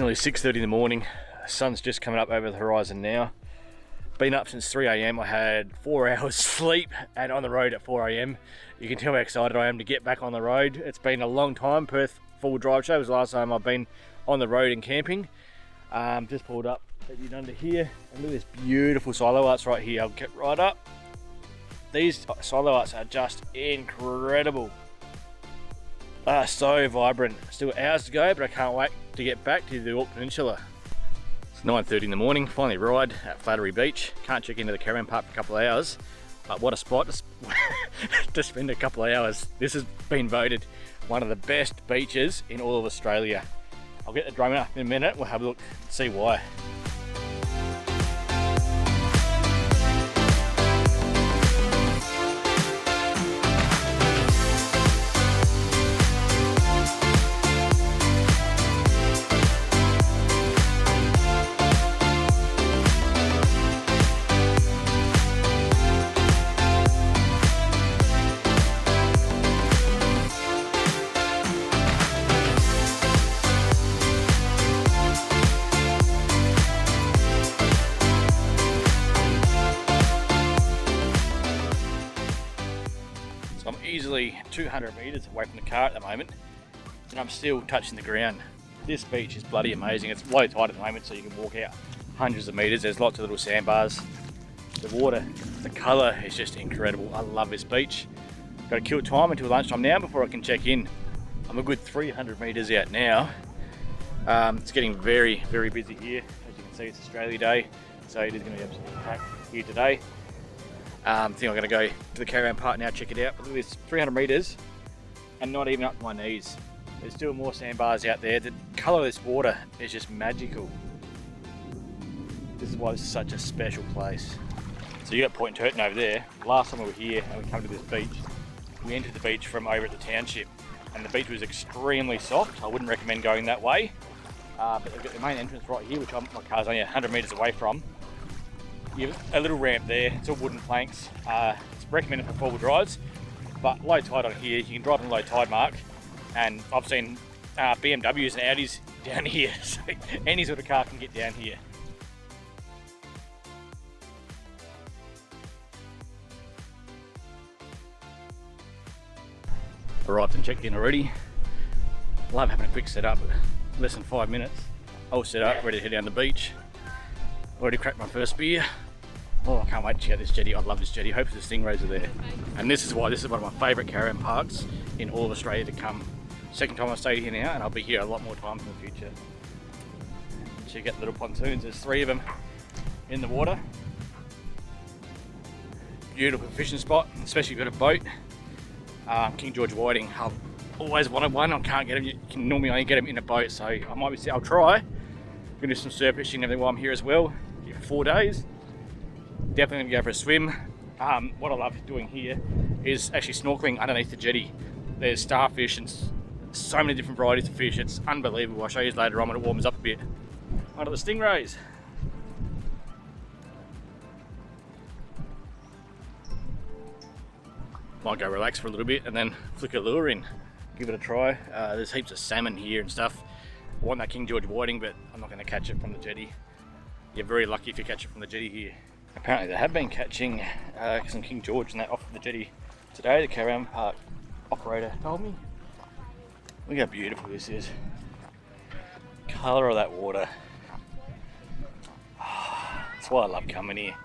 nearly 6:30 in the morning. The sun's just coming up over the horizon now. Been up since 3 a.m. I had 4 hours sleep and on the road at 4 a.m. You can tell how excited I am to get back on the road. It's been a long time. Perth Full Drive Show was the last time I've been on the road and camping. Just pulled up under here and look at this beautiful silo arts right here. I'll get right up. These silo arts are just incredible. They are so vibrant. Still hours to go, but I can't wait to get back to the Yorke Peninsula. It's 9:30 in the morning, finally ride at Flattery Beach. Can't check into the caravan park for a couple of hours, but what a spot to spend a couple of hours. This has been voted one of the best beaches in all of Australia. I'll get the drone up in a minute, we'll have a look and see why. So I'm easily 200 metres away from the car at the moment, and I'm still touching the ground. This beach is bloody amazing. It's low tide at the moment, so you can walk out hundreds of metres. There's lots of little sandbars. The water, the colour is just incredible. I love this beach. Got to kill time until lunchtime now before I can check in. I'm a good 300 metres out now. It's getting very, very busy here. As you can see, it's Australia Day, so it is going to be absolutely packed here today. I think I'm going to go to the caravan park now, check it out. But look at this, 300 metres and not even up to my knees. There's still more sandbars out there. The colour of this water is just magical. This is why this is such a special place. So you got Point Turton over there. Last time we were here and we come to this beach, we entered the beach from over at the township, and the beach was extremely soft. I wouldn't recommend going that way. But they've got the main entrance right here, which my car's only 100 metres away from. You have a little ramp there, it's all wooden planks. It's recommended for four-wheel drives, but low tide on here, you can drive on low tide mark, and I've seen BMWs and Audis down here, so any sort of car can get down here. Arrived and checked in already. Love having a quick setup, less than 5 minutes. All set up, ready to head down the beach. Already cracked my first beer. Oh, I can't wait to check out this jetty. I love this jetty. Hopefully the stingrays are there. And this is why this is one of my favourite caravan parks in all of Australia to come. Second time I've stayed here now, and I'll be here a lot more times in the future. Check out the little pontoons. There's 3 of them in the water. Beautiful fishing spot, especially if you've got a boat. King George Whiting. I've always wanted one. I can't get them. You can normally only get them in a boat, so I'll try. I'm gonna do some surf fishing and everything while I'm here as well. Here for 4 days. Definitely gonna go for a swim. What I love doing here is actually snorkeling underneath the jetty. There's starfish and so many different varieties of fish. It's unbelievable. I'll show you later on when it warms up a bit. On to the stingrays. Might go relax for a little bit and then flick a lure in. Give it a try. There's heaps of salmon here and stuff. I want that King George Whiting, but I'm not going to catch it from the jetty. You're very lucky if you catch it from the jetty here. Apparently they have been catching some King George and that off the jetty today, the caravan park operator told me. Look how beautiful this is. Colour of that water. That's why I love coming here.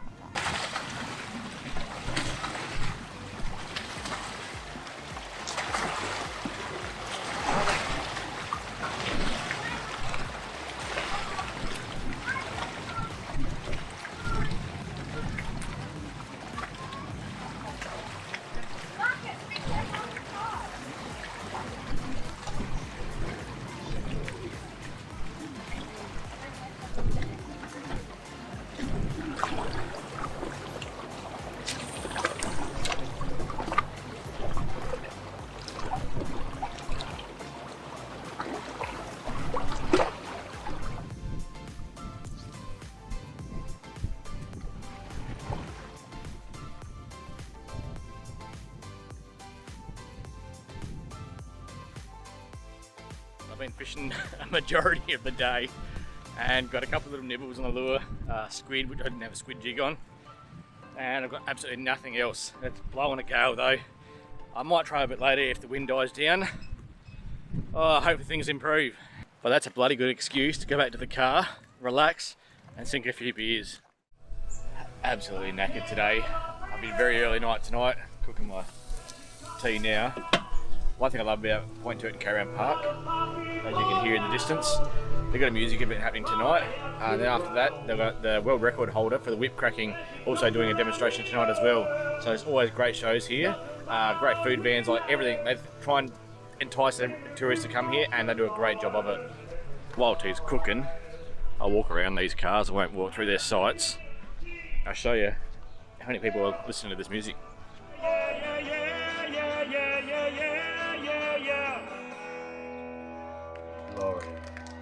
I've been fishing a majority of the day. and got a couple of little nibbles on the lure, squid, which I didn't have a squid jig on, and I've got absolutely nothing else. It's blowing a gale though. I might try a bit later if the wind dies down. Oh, hopefully things improve. But that's a bloody good excuse to go back to the car, relax, and sink a few beers. Absolutely knackered today. I've been very early night tonight, cooking my tea now. One thing I love about Point Turton Caravan Park, as you can hear in the distance, they've got a music event happening tonight. Then after that, they've got the world record holder for the whip cracking also doing a demonstration tonight as well. So there's always great shows here, great food vans, like everything. They try and entice the tourists to come here, and they do a great job of it. While tea's cooking, I'll walk around these cars. I won't walk through their sites. I'll show you how many people are listening to this music. Glory.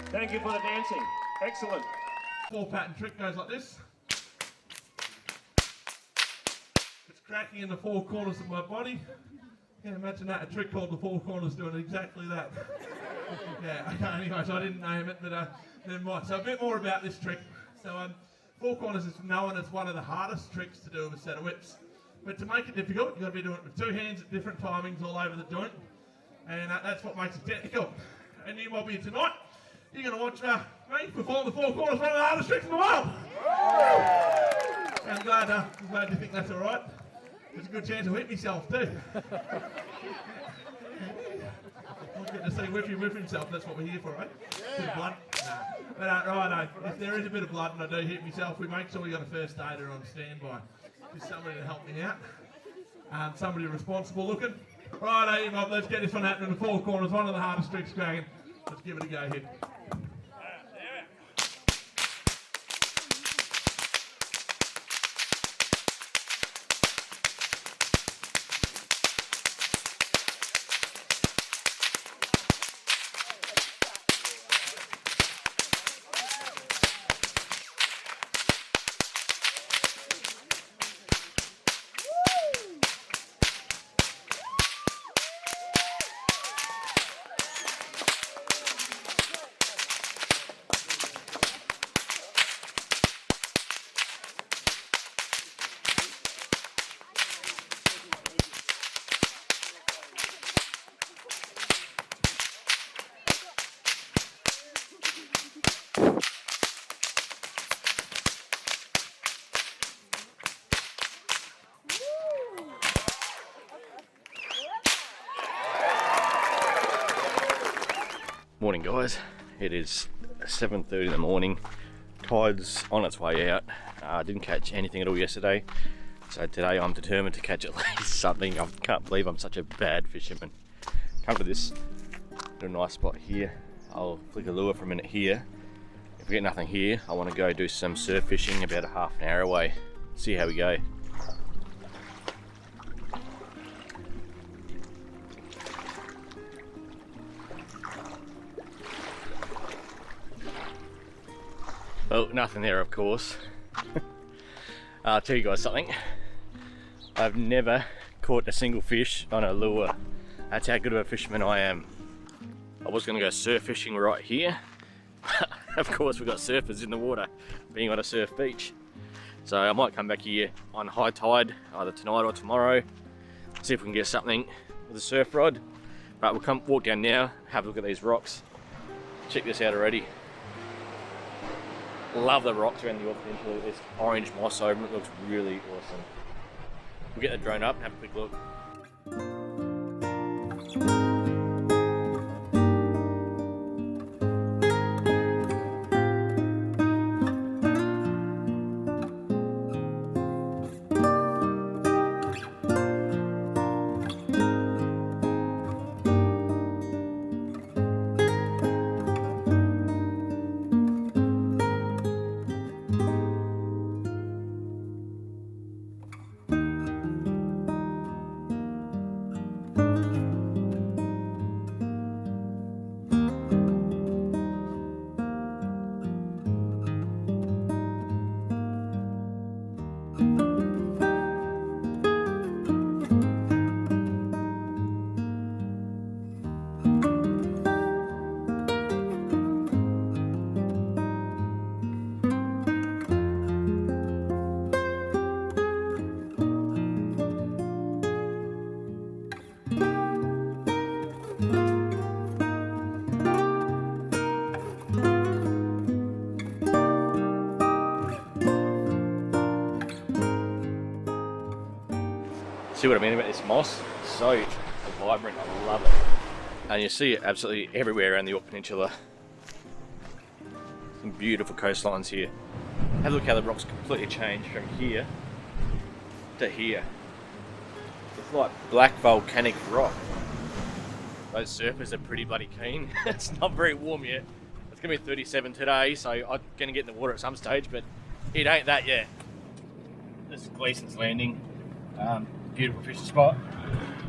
Thank you for the dancing. Excellent. 4-pattern trick goes like this. It's cracking in the 4 corners of my body. Yeah, imagine that, a trick called the 4 corners doing exactly that. Yeah, okay, anyway, so I didn't name it, but never mind. So a bit more about this trick. So 4 corners is known as one of the hardest tricks to do with a set of whips. But to make it difficult, you've got to be doing it with 2 hands at different timings all over the joint. And that's what makes it technical. And you might be tonight, you're going to watch me perform the 4 corners, one of the hardest tricks in the world. I'm glad you think that's all right. There's a good chance I'll hit myself too. I'll get to see Whippy whip himself, that's what we're here for, right? Yeah. Bit of blood? Nah. But right, if there is a bit of blood and I do hit myself, we make sure we got a first aider on standby. Just somebody to help me out. Somebody responsible looking. Right, Bob, let's get this one happening in the 4 corners, one of the hardest tricks going. Let's give it a go here. Morning guys, it is 7:30 in the morning. Tide's on its way out. Didn't catch anything at all yesterday, so today I'm determined to catch at least something. I can't believe I'm such a bad fisherman. Come to this little nice spot here. I'll flick a lure for a minute here. If we get nothing here, I want to go do some surf fishing about a half an hour away. See how we go. Well, nothing there of course. I'll tell you guys something. I've never caught a single fish on a lure. That's how good of a fisherman I am. I was going to go surf fishing right here. Of course we've got surfers in the water, being on a surf beach. So I might come back here on high tide, either tonight or tomorrow. See if we can get something with a surf rod. But we'll come walk down now, have a look at these rocks. Check this out already. Love the rocks around the York Peninsula. This orange moss over them, it looks really awesome. We'll get the drone up and have a quick look. See what I mean about this moss? So vibrant, I love it. And you see it absolutely everywhere around the Yorke Peninsula. Some beautiful coastlines here. Have a look how the rocks completely change from here to here. It's like black volcanic rock. Those surfers are pretty bloody keen. It's not very warm yet. It's gonna be 37 today, so I'm gonna get in the water at some stage, but it ain't that yet. This is Gleeson's Landing. Beautiful fishing spot.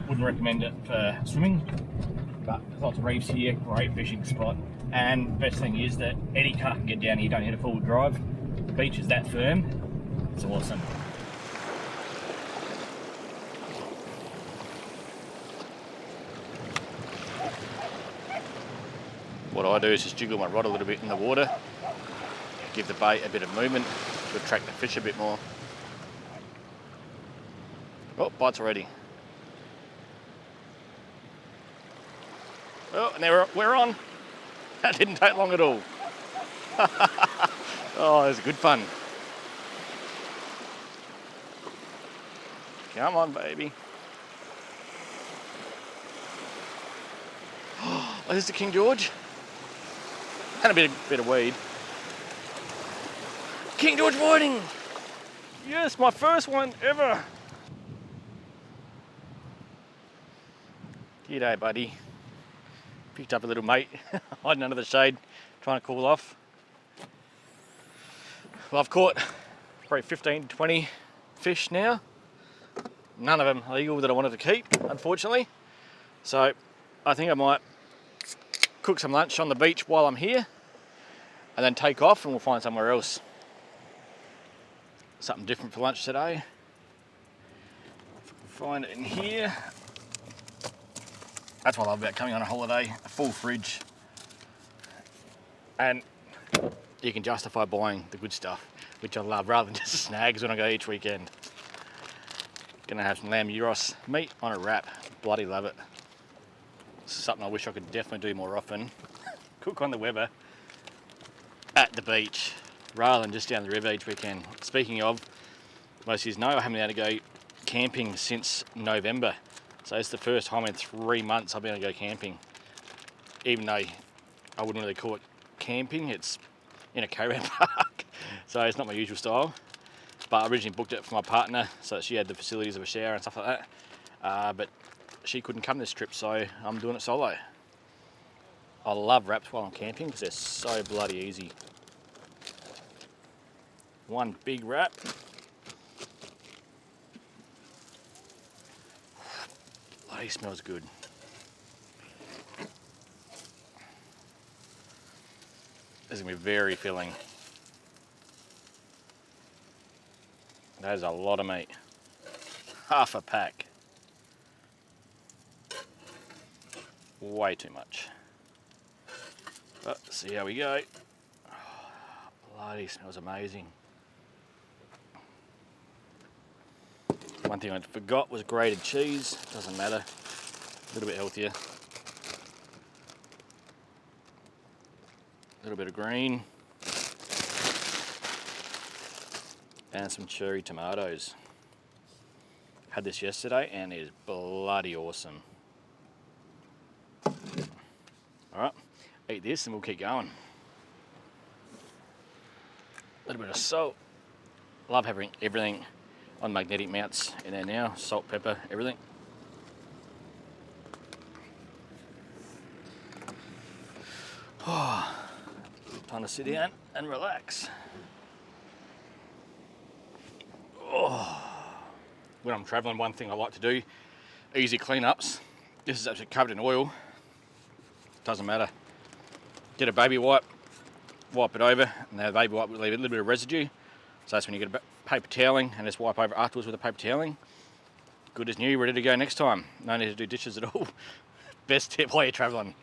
Wouldn't recommend it for swimming, but there's lots of reefs here, great fishing spot. And the best thing is that any car can get down here, you don't need a full drive. The beach is that firm, it's awesome. What I do is just jiggle my rod a little bit in the water, give the bait a bit of movement to attract the fish a bit more. Oh, bites already. Oh, and we're on. That didn't take long at all. Oh, it was good fun. Come on, baby. Oh, there's the King George. And a bit of weed. King George whiting. Yes, my first one ever. G'day, buddy. Picked up a little mate, hiding under the shade, trying to cool off. Well, I've caught probably 15 to 20 fish now. None of them legal that I wanted to keep, unfortunately. So I think I might cook some lunch on the beach while I'm here and then take off and we'll find somewhere else. Something different for lunch today. If I can find it in here. That's what I love about coming on a holiday, a full fridge. And you can justify buying the good stuff, which I love, rather than just snags when I go each weekend. Gonna have some lamb gyros meat on a wrap. Bloody love it. This is something I wish I could definitely do more often. Cook on the Weber at the beach, rather than just down the river each weekend. Speaking of, most of you know I haven't been able to go camping since November. So it's the first time in 3 months I've been able to go camping. Even though I wouldn't really call it camping, it's in a caravan park. So it's not my usual style. But I originally booked it for my partner, so she had the facilities of a shower and stuff like that. But she couldn't come this trip, so I'm doing it solo. I love wraps while I'm camping because they're so bloody easy. One big wrap. Bloody smells good. This is going to be very filling. That is a lot of meat. Half a pack. Way too much. But see how we go. Oh, bloody smells amazing. One thing I forgot was grated cheese. Doesn't matter. A little bit healthier. A little bit of green. And some cherry tomatoes. Had this yesterday and it is bloody awesome. Alright, eat this and we'll keep going. A little bit of salt. Love having everything on magnetic mounts in there now. Salt, pepper, everything. Oh, time to sit down and relax. Oh. When I'm traveling, one thing I like to do, easy cleanups. This is actually covered in oil. Doesn't matter. Get a baby wipe, wipe it over, and the baby wipe will leave a little bit of residue. So that's when you get a paper toweling and just wipe over afterwards with a paper toweling. Good as new, ready to go next time. No need to do dishes at all. Best tip while you're traveling.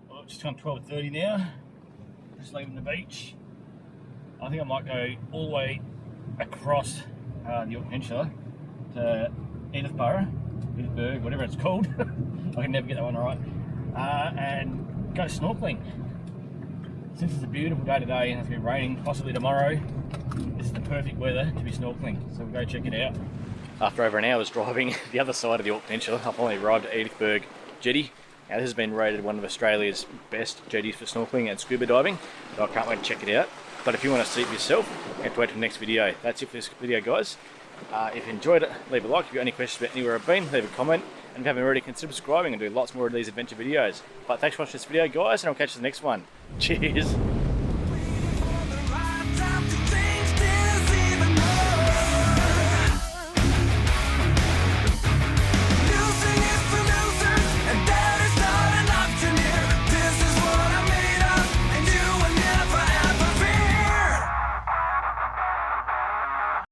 Well, it's just gone 12:30 now. Just leaving the beach. I think I might go all the way across the Yorke Peninsula to Edithburgh, whatever it's called. I can never get that one right. And go snorkeling. Since it's a beautiful day today and it's been raining, possibly tomorrow, this is the perfect weather to be snorkeling, so we'll go check it out. After over an hour's driving the other side of the York Peninsula, I've finally arrived at Edithburgh Jetty. Now this has been rated one of Australia's best jetties for snorkeling and scuba diving, so I can't wait to check it out. But if you want to see it for yourself, you have to wait for the next video. That's it for this video, guys. If you enjoyed it, leave a like. If you've got any questions about anywhere I've been, leave a comment. And if you haven't already, consider subscribing and do lots more of these adventure videos. But thanks for watching this video, guys, and I'll catch you in the next one. Cheers!